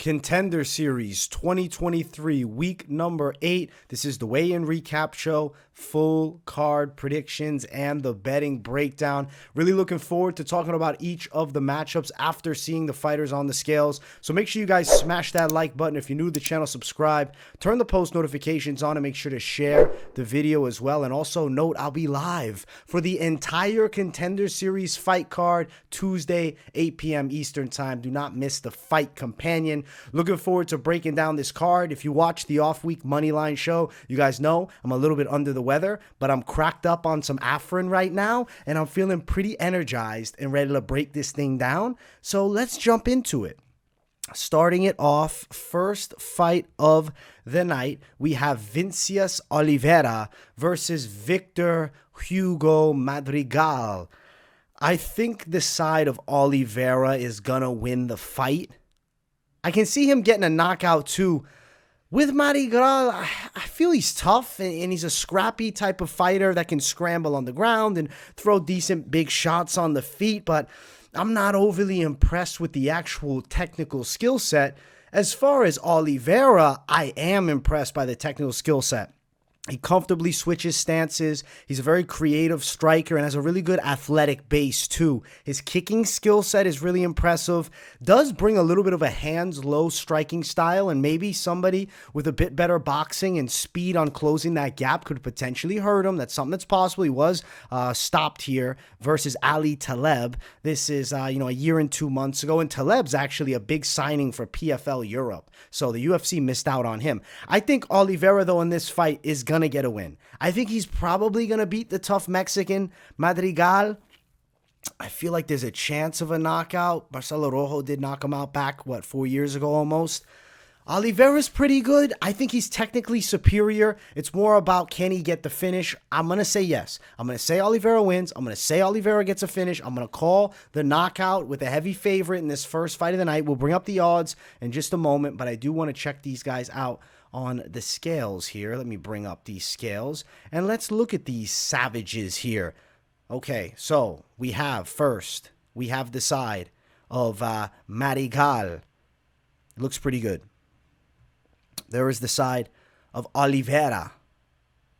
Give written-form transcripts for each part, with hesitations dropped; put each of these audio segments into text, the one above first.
Contender Series 2023, week number 8. This is the weigh-in recap show, full card predictions, and the betting breakdown. Really looking forward to talking about each of the matchups after seeing the fighters on the scales. So make sure you guys smash that like button. If you're new to the channel, subscribe. Turn the post notifications on and make sure to share the video as well. And also note, I'll be live for the entire Contender Series fight card Tuesday, 8 p.m. Eastern Time. Do not miss the Fight Companion. Looking forward to breaking down this card. If you watch the off-week Moneyline show, you guys know I'm a little bit under the weather, but I'm cracked up on some Afrin right now, and I'm feeling pretty energized and ready to break this thing down. So let's jump into it. Starting it off, first fight of the night, we have Vinicius Oliveira versus Victor Hugo Madrigal. I think the side of Oliveira is gonna win the fight. I can see him getting a knockout too. With Madrigal, I feel he's tough and he's a scrappy type of fighter that can scramble on the ground and throw decent big shots on the feet, but I'm not overly impressed with the actual technical skill set. As far as Oliveira, I am impressed by the technical skill set. He comfortably switches stances. He's a very creative striker and has a really good athletic base too. His kicking skill set is really impressive. Does bring a little bit of a hands-low striking style, and maybe somebody with a bit better boxing and speed on closing that gap could potentially hurt him. That's something that's possible. He was stopped here versus Ali Taleb. This is a year and 2 months ago, and Taleb's actually a big signing for PFL Europe. So the UFC missed out on him. I think Oliveira, though, in this fight is going to get a win. I think he's probably going to beat the tough Mexican Madrigal. I feel like there's a chance of a knockout. Marcelo Rojo did knock him out back, 4 years ago almost. Oliveira's pretty good. I think he's technically superior. It's more about, can he get the finish? I'm going to say yes. I'm going to say Oliveira wins. I'm going to say Oliveira gets a finish. I'm going to call the knockout with a heavy favorite in this first fight of the night. We'll bring up the odds in just a moment, but I do want to check these guys out on the scales here. Let me bring up these scales and let's look at these savages here. Okay, so we have the side of Madrigal. It looks pretty good. There is the side of Oliveira.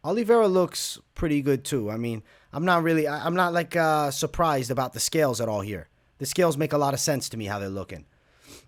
Oliveira looks pretty good too. I mean, I'm not surprised about the scales at all here. The scales make a lot of sense to me how they're looking.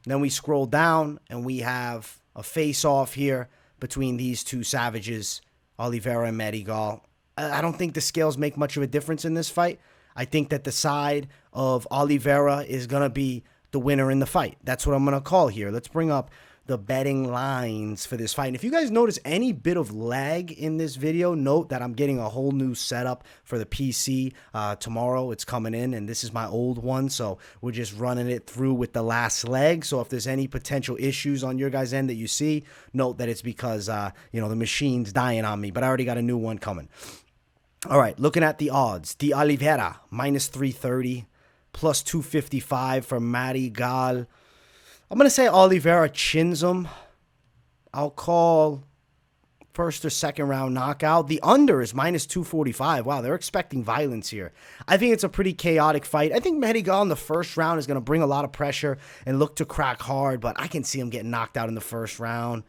Then we scroll down and we have a face-off here between these two savages, Oliveira and Madrigal. I don't think the scales make much of a difference in this fight. I think that the side of Oliveira is going to be the winner in the fight. That's what I'm going to call here. Let's bring up the betting lines for this fight. And if you guys notice any bit of lag in this video, note that I'm getting a whole new setup for the PC. Tomorrow it's coming in, and this is my old one, so we're just running it through with the last leg. So if there's any potential issues on your guys' end that you see, note that it's because the machine's dying on me, but I already got a new one coming. All right, looking at the odds. The Oliveira, minus 330, plus 255 for Madrigal. I'm going to say Oliveira chins him. I'll call first or second round knockout. The under is minus 245. Wow, they're expecting violence here. I think it's a pretty chaotic fight. I think Madrigal in the first round is going to bring a lot of pressure and look to crack hard, but I can see him getting knocked out in the first round.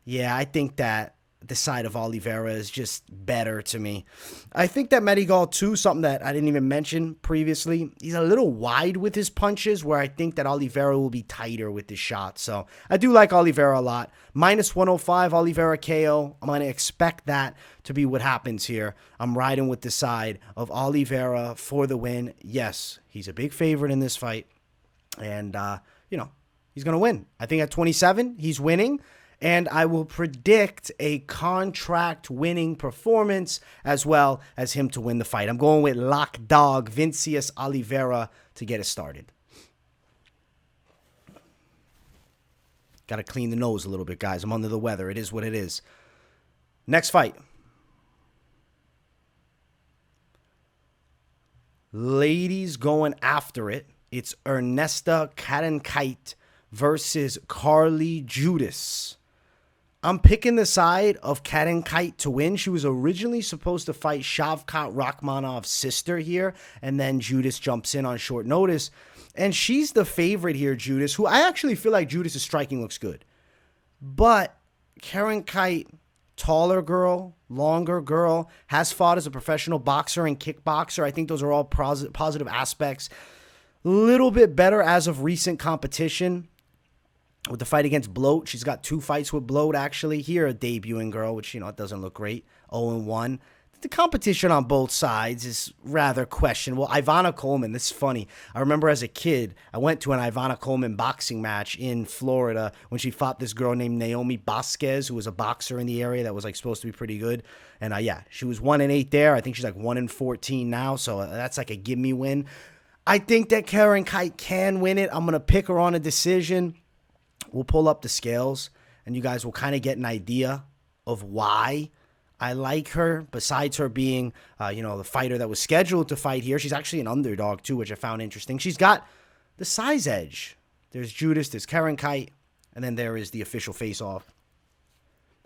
Yeah, I think that the side of Oliveira is just better to me. I think that Madrigal too, something that I didn't even mention previously, he's a little wide with his punches, where I think that Oliveira will be tighter with his shots. So I do like Oliveira a lot. Minus 105 Oliveira KO. I'm going to expect that to be what happens here. I'm riding with the side of Oliveira for the win. Yes, he's a big favorite in this fight. And, he's going to win. I think at 27, he's winning. And I will predict a contract-winning performance as well as him to win the fight. I'm going with lock dog Vinicius Oliveira to get it started. Got to clean the nose a little bit, guys. I'm under the weather. It is what it is. Next fight. Ladies going after it. It's Ernesta Kareckaite versus Carli Judice. I'm picking the side of Kareckaite to win. She was originally supposed to fight Shavkat Rakhmonov's sister here, and then Judice jumps in on short notice. And she's the favorite here, Judice, who I actually feel like Judice's striking looks good. But Kareckaite, taller girl, longer girl, has fought as a professional boxer and kickboxer. I think those are all positive aspects. Little bit better as of recent competition. With the fight against Bloat, she's got 2 fights with Bloat, actually. Here, a debuting girl, which, it doesn't look great. 0-1. The competition on both sides is rather questionable. Ivana Coleman, this is funny. I remember as a kid, I went to an Ivana Coleman boxing match in Florida when she fought this girl named Naomi Vasquez, who was a boxer in the area that was, supposed to be pretty good. And, yeah, she was 1-8 there. I think she's, 1-14 now, so that's, a gimme win. I think that Kareckaite can win it. I'm going to pick her on a decision. We'll pull up the scales, and you guys will kind of get an idea of why I like her. Besides her being, the fighter that was scheduled to fight here, she's actually an underdog too, which I found interesting. She's got the size edge. There's Judice, there's Kareckaite, and then there is the official face-off.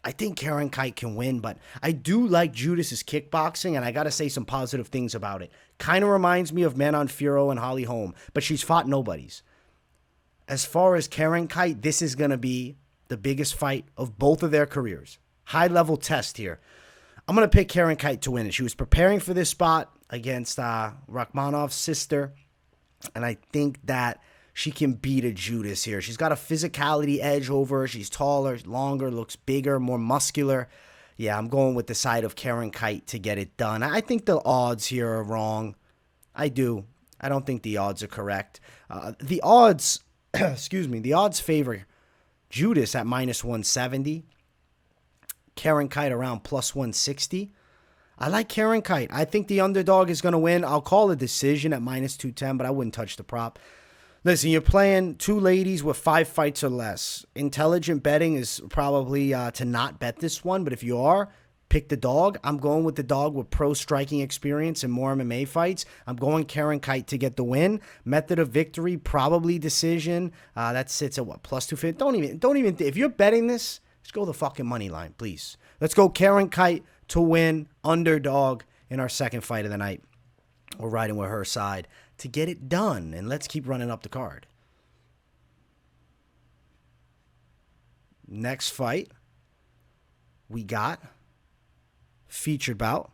I think Kareckaite can win, but I do like Judice's kickboxing, and I got to say some positive things about it. Kind of reminds me of Manon Fiorot and Holly Holm, but she's fought nobodies. As far as Kareckaite, this is going to be the biggest fight of both of their careers. High-level test here. I'm going to pick Kareckaite to win it. She was preparing for this spot against Rakhmonov's sister, and I think that she can beat a Judice here. She's got a physicality edge over her. She's taller, longer, looks bigger, more muscular. Yeah, I'm going with the side of Kareckaite to get it done. I think the odds here are wrong. I do. I don't think the odds are correct. The odds... the odds favor Judice at -170. Kareckaite around +160. I like Kareckaite. I think the underdog is going to win. I'll call a decision at -210, but I wouldn't touch the prop. Listen, you're playing 2 ladies with 5 fights or less. Intelligent betting is probably to not bet this one, but if you are, pick the dog. I'm going with the dog with pro striking experience and more MMA fights. I'm going Kareckaite to get the win. Method of victory, probably decision. That sits at what, +250? Don't even. If you're betting this, just go the fucking money line, please. Let's go Kareckaite to win, underdog in our second fight of the night. We're riding with her side to get it done, and let's keep running up the card. Next fight, we got featured bout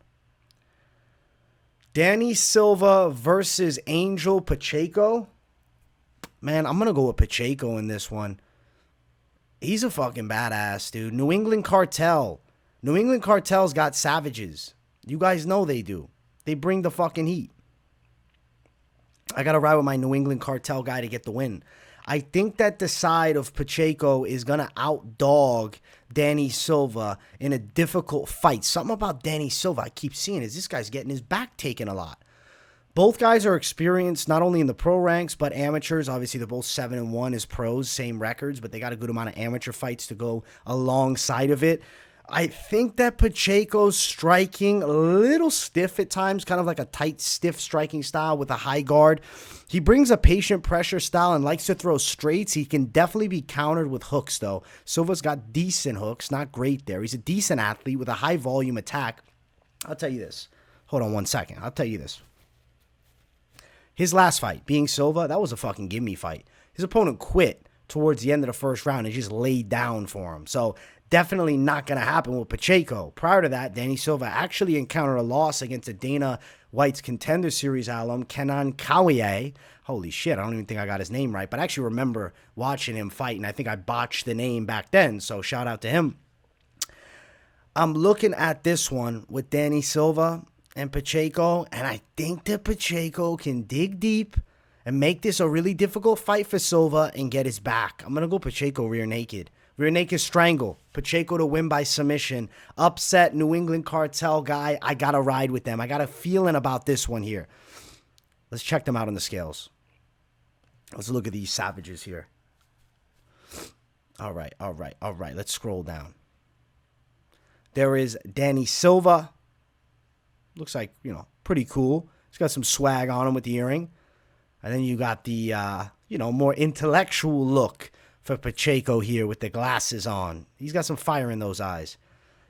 Danny Silva versus Angel Pacheco. Man, I'm going to go with Pacheco in this one. He's a fucking badass, dude. New England Cartel. New England Cartel's got savages. You guys know they do. They bring the fucking heat. I got to ride with my New England Cartel guy to get the win. I think that the side of Pacheco is going to outdog Danny Silva in a difficult fight. Something about Danny Silva I keep seeing is this guy's getting his back taken a lot. Both guys are experienced not only in the pro ranks, but amateurs. Obviously, they're both 7-1 as pros, same records, but they got a good amount of amateur fights to go alongside of it. I think that Pacheco's striking a little stiff at times, kind of like a tight, stiff striking style with a high guard. He brings a patient pressure style and likes to throw straights. He can definitely be countered with hooks, though. Silva's got decent hooks, not great there. He's a decent athlete with a high volume attack. I'll tell you this. Hold on one second. I'll tell you this. His last fight, being Silva, that was a fucking gimme fight. His opponent quit towards the end of the first round and just laid down for him. So definitely not going to happen with Pacheco. Prior to that, Danny Silva actually encountered a loss against a Dana White's Contender Series alum, Kenan Kawie. Holy shit, I don't even think I got his name right, but I actually remember watching him fight, and I think I botched the name back then, so shout out to him. I'm looking at this one with Danny Silva and Pacheco, and I think that Pacheco can dig deep and make this a really difficult fight for Silva and get his back. I'm going to go Pacheco rear naked. Rear naked strangle. Pacheco to win by submission. Upset New England Cartel guy. I got to ride with them. I got a feeling about this one here. Let's check them out on the scales. Let's look at these savages here. All right. Let's scroll down. There is Danny Silva. Looks like, pretty cool. He's got some swag on him with the earring. And then you got the, more intellectual look for Pacheco here with the glasses on. He's got some fire in those eyes.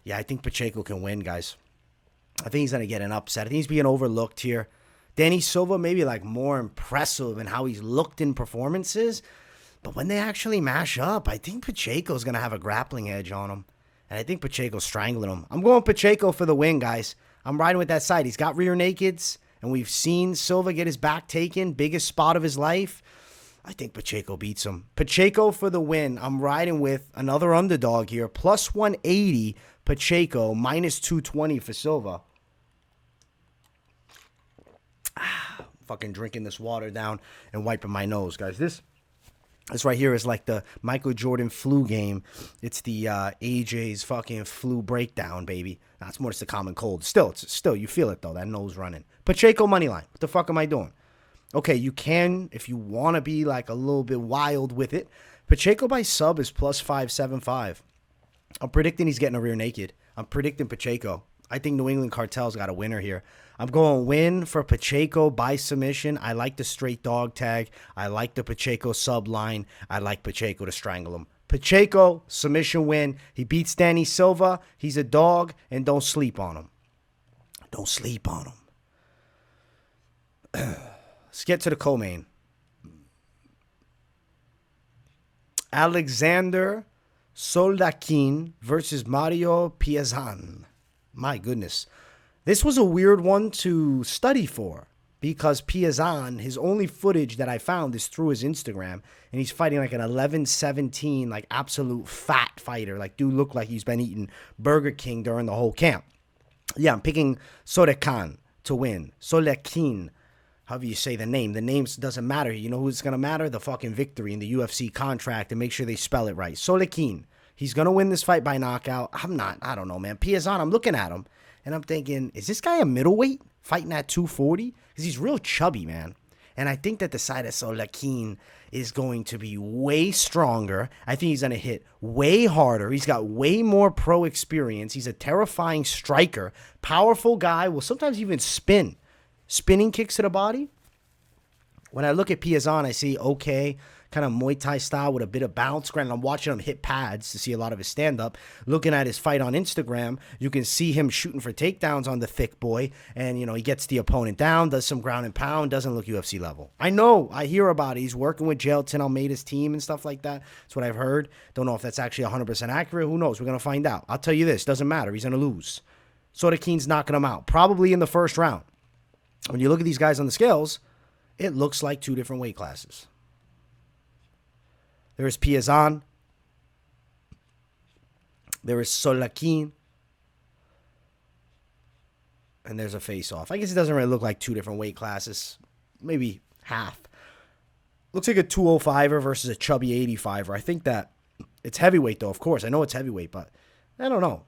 Yeah, I think Pacheco can win, guys. I think he's going to get an upset. I think he's being overlooked here. Danny Silva maybe like more impressive in how he's looked in performances. But when they actually mash up, I think Pacheco's going to have a grappling edge on him. And I think Pacheco's strangling him. I'm going Pacheco for the win, guys. I'm riding with that side. He's got rear nakeds. And we've seen Silva get his back taken. Biggest spot of his life. I think Pacheco beats him. Pacheco for the win. I'm riding with another underdog here. Plus 180 Pacheco. Minus 220 for Silva. Fucking drinking this water down and wiping my nose, guys. This right here is like the Michael Jordan flu game. It's the AJ's fucking flu breakdown, baby. Nah, it's more just a common cold. Still, you feel it, though, that nose running. Pacheco money line. What the fuck am I doing? Okay, you can, if you want to be like a little bit wild with it. Pacheco by sub is plus 575. I'm predicting he's getting a rear naked. I'm predicting Pacheco. I think New England Cartel's got a winner here. I'm going win for Pacheco by submission. I like the straight dog tag. I like the Pacheco sub line. I like Pacheco to strangle him. Pacheco, submission win. He beats Danny Silva. He's a dog, and don't sleep on him. Don't sleep on him. Let's get to the co-main. Alexander Soldatkin versus Mario Piazzon. My goodness. This was a weird one to study for because Piazzon, his only footage that I found is through his Instagram, and he's fighting like an 11-17, like absolute fat fighter. Like, dude looked like he's been eating Burger King during the whole camp. Yeah, I'm picking Soldatkin to win. Soldatkin, however you say the name. The names doesn't matter. You know who's going to matter? The fucking victory in the UFC contract, and make sure they spell it right. Soldatkin. He's going to win this fight by knockout. I don't know, man. Piazzon, I'm looking at him. And I'm thinking, is this guy a middleweight fighting at 240? Because he's real chubby, man. And I think that the side of Soldatkin is going to be way stronger. I think he's going to hit way harder. He's got way more pro experience. He's a terrifying striker. Powerful guy. Will sometimes even spin. Spinning kicks to the body. When I look at Piazzon, I see, okay, kind of Muay Thai style with a bit of bounce. Granted, I'm watching him hit pads to see a lot of his stand-up. Looking at his fight on Instagram, you can see him shooting for takedowns on the thick boy. And, you know, he gets the opponent down, does some ground and pound, doesn't look UFC level. I know. I hear about it. He's working with Jailton Almeida's team and stuff like that. That's what I've heard. Don't know if that's actually 100% accurate. Who knows? We're going to find out. I'll tell you this. Doesn't matter. He's going to lose. Soldatkin's knocking him out. Probably in the first round. When you look at these guys on the scales, it looks like two different weight classes. There is Piazzon. There is Soldatkin. And there's a face-off. I guess it doesn't really look like two different weight classes. Maybe half. Looks like a 205er versus a chubby 85er. I think that it's heavyweight, though, of course. I know it's heavyweight, but I don't know.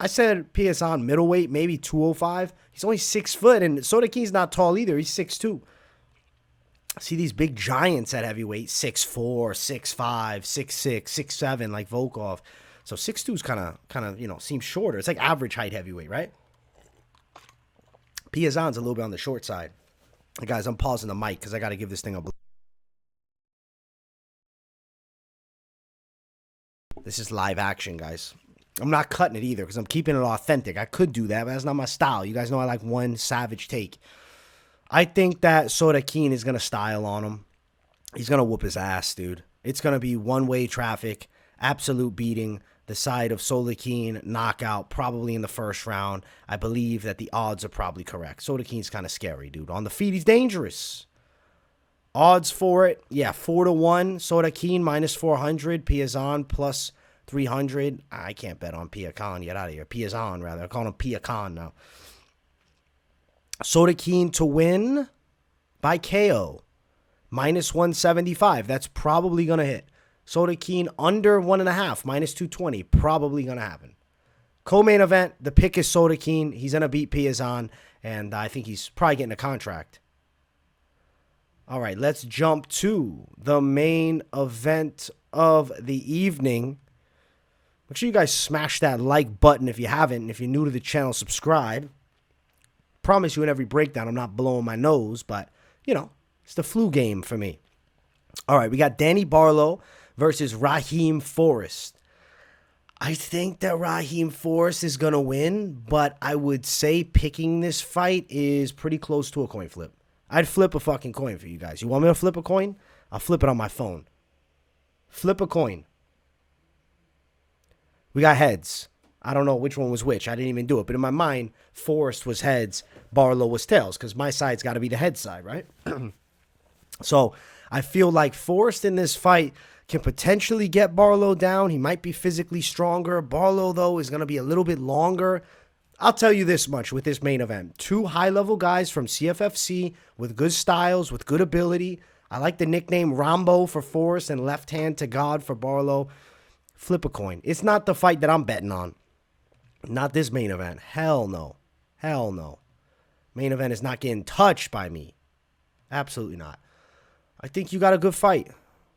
I said Piazzon middleweight, maybe 205. He's only 6 foot, and Soldatkin's not tall either. He's 6'2". See these big giants at heavyweight, 6'4", 6'5", 6'6", 6'7", like Volkov. So 6'2" is kind of, you know, seems shorter. It's like average height heavyweight, right? Piazzon's a little bit on the short side. Hey guys, I'm pausing the mic because I got to give this thing a blow. This is live action, guys. I'm not cutting it either because I'm keeping it authentic. I could do that, but that's not my style. You guys know I like one savage take. I think that Soldatkin is going to style on him. He's going to whoop his ass, dude. It's going to be one-way traffic, absolute beating. The side of Soldatkin, knockout, probably in the first round. I believe that the odds are probably correct. Soldatkin's kind of scary, dude. On the feet, he's dangerous. Odds for it, yeah, 4-1. Soldatkin minus 400. Piazzon plus 300. I can't bet on Piazzon. Get out of here. Piazzon, rather. I call him Piazzon now. Soldatkin to win by KO. Minus 175. That's probably going to hit. Soldatkin under 1.5. Minus 220. Probably going to happen. Co-main event. The pick is Soldatkin. He's going to beat Piazzon. And I think he's probably getting a contract. All right. Let's jump to the main event of the evening. Make sure you guys smash that like button if you haven't. And if you're new to the channel, subscribe. Promise you in every breakdown I'm not blowing my nose, but, you know, it's the flu game for me. All right, we got Danny Barlow versus Raheam Forrest. I think that Raheam Forrest is going to win, but I would say picking this fight is pretty close to a coin flip. I'd flip a fucking coin for you guys. You want me to flip a coin? I'll flip it on my phone. Flip a coin. We got heads. I don't know which one was which. I didn't even do it. But in my mind, Forrest was heads, Barlow was tails, because my side's got to be the head side, right? So I feel like Forrest in this fight can potentially get Barlow down. He might be physically stronger. Barlow, though, is going to be a little bit longer. I'll tell you this much with this main event. Two high-level guys from CFFC with good styles, with good ability. I like the nickname Rambo for Forrest and left hand to God for Barlow. Flip a coin. It's not the fight that I'm betting on. Not this main event. Hell no. Hell no. Main event is not getting touched by me. Absolutely not. I think you got a good fight.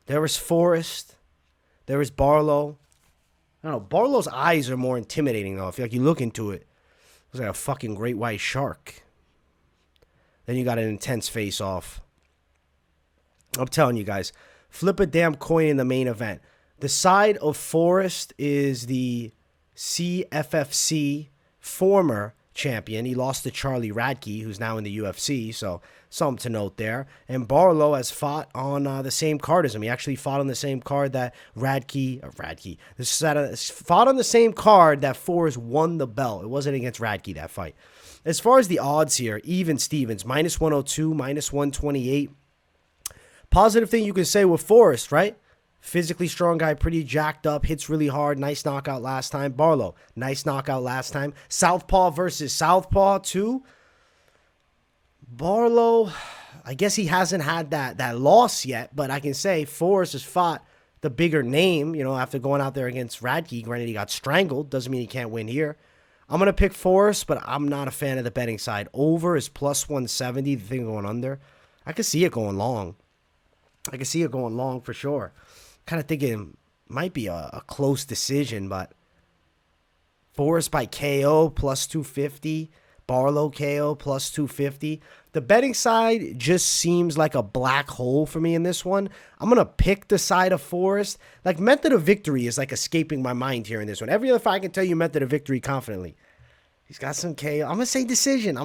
There is Forrest. There is Barlow. I don't know. Barlow's eyes are more intimidating, though. I feel like you look into it. It's like a fucking great white shark. Then you got an intense face-off. I'm telling you guys, flip a damn coin in the main event. The side of Forrest is the CFFC former champion. He lost to Charlie Radke, who's now in the UFC, so something to note there. And Barlow has fought on the same card as him. He actually fought on the same card that fought on the same card that Forrest won the belt. It wasn't against Radke, that fight. As far as the odds here, even Stevens, minus 102, minus 128. Positive thing you can say with Forrest, right? Physically strong guy, pretty jacked up, hits really hard. Nice knockout last time. Barlow, nice knockout last time. Southpaw versus Southpaw, too. Barlow, I guess he hasn't had that loss yet, but I can say Forrest has fought the bigger name, after going out there against Radke. Granted, he got strangled. Doesn't mean he can't win here. I'm going to pick Forrest, but I'm not a fan of the betting side. Over is plus 170, the thing going under. I could see it going long. I can see it going long for sure. Kind of thinking it might be a close decision, but Forrest by KO plus 250, Barlow KO plus 250. The betting side just seems like a black hole for me in this one. I'm going to pick the side of Forrest. Like, method of victory is like escaping my mind here in this one. Every other fight I can tell you method of victory confidently. He's got some KO. I'm going to say decision. I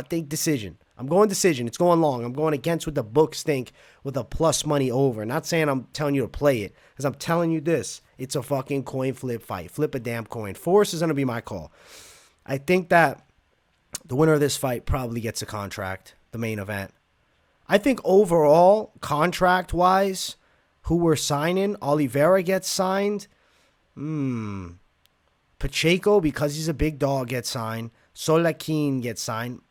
think decision. I'm going decision. It's going long. I'm going against what the books think with a plus money over. Not saying I'm telling you to play it, because I'm telling you this. It's a fucking coin flip fight. Flip a damn coin. Forrest is going to be my call. I think that the winner of this fight probably gets a contract, the main event. I think overall, contract-wise, who we're signing, Oliveira gets signed. Pacheco, because he's a big dog, gets signed. Soldatkin gets signed.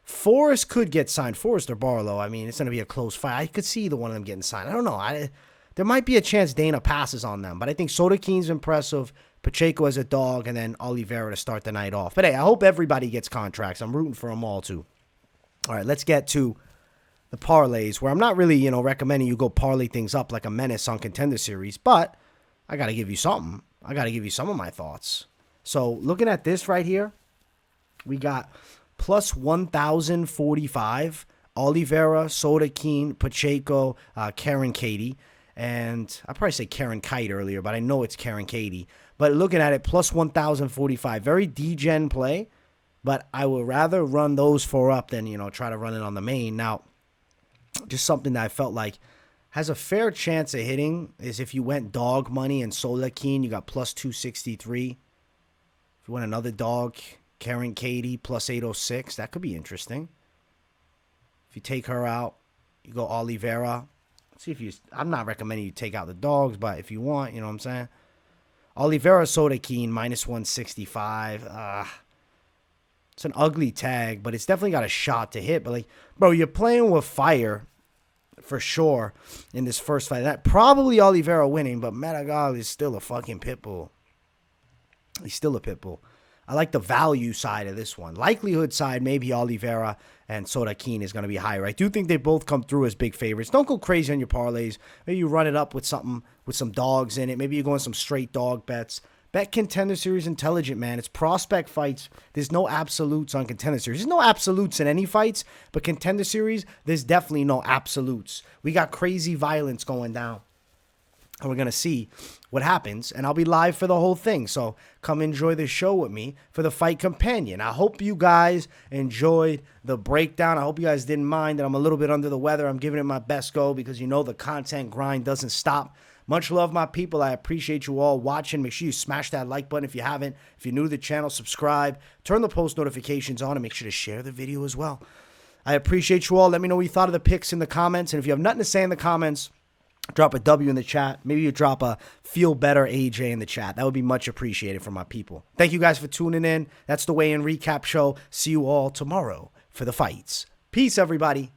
Forrest could get signed. Forrest or Barlow. I mean, it's going to be a close fight. I could see the one of them getting signed. I don't know. There might be a chance Dana passes on them, but I think Soldatkin's impressive. Pacheco as a dog, and then Oliveira to start the night off. But hey, I hope everybody gets contracts. I'm rooting for them all, too. All right, let's get to the parlays, where I'm not really, recommending you go parlay things up like a menace on Contender Series, but I got to give you something. I got to give you some of my thoughts. So looking at this right here, we got plus 1,045, Oliveira, Soldatkin, Pacheco, Kareckaite, and I probably say Kareckaite earlier, but I know it's Kareckaite. But looking at it, plus 1,045, very degen play, but I would rather run those four up than, try to run it on the main. Now, just something that I felt like has a fair chance of hitting is if you went dog money and Soldatkin, you got plus 263. If you went another dog, Kareckaite, plus 806, that could be interesting. If you take her out, you go Oliveira. I'm not recommending you take out the dogs, but if you want, you know what I'm saying? Oliveira, Soldatkin, minus 165. It's an ugly tag, but it's definitely got a shot to hit. But, bro, you're playing with fire for sure in this first fight. That probably Oliveira winning, but Madrigal is still a fucking pit bull. He's still a pit bull. I like the value side of this one. Likelihood side, maybe Oliveira and Soldatkin is going to be higher. I do think they both come through as big favorites. Don't go crazy on your parlays. Maybe you run it up with something with some dogs in it. Maybe you're going some straight dog bets. Bet Contender Series intelligent, man. It's prospect fights. There's no absolutes on Contender Series. There's no absolutes in any fights, but Contender Series, there's definitely no absolutes. We got crazy violence going down. And we're going to see what happens. And I'll be live for the whole thing. So come enjoy the show with me for the Fight Companion. I hope you guys enjoyed the breakdown. I hope you guys didn't mind that I'm a little bit under the weather. I'm giving it my best go because you know the content grind doesn't stop. Much love, my people. I appreciate you all watching. Make sure you smash that like button if you haven't. If you're new to the channel, subscribe. Turn the post notifications on and make sure to share the video as well. I appreciate you all. Let me know what you thought of the picks in the comments. And if you have nothing to say in the comments, drop a W in the chat. Maybe you drop a feel better AJ in the chat. That would be much appreciated from my people. Thank you guys for tuning in. That's the Weigh In Recap Show. See you all tomorrow for the fights. Peace, everybody.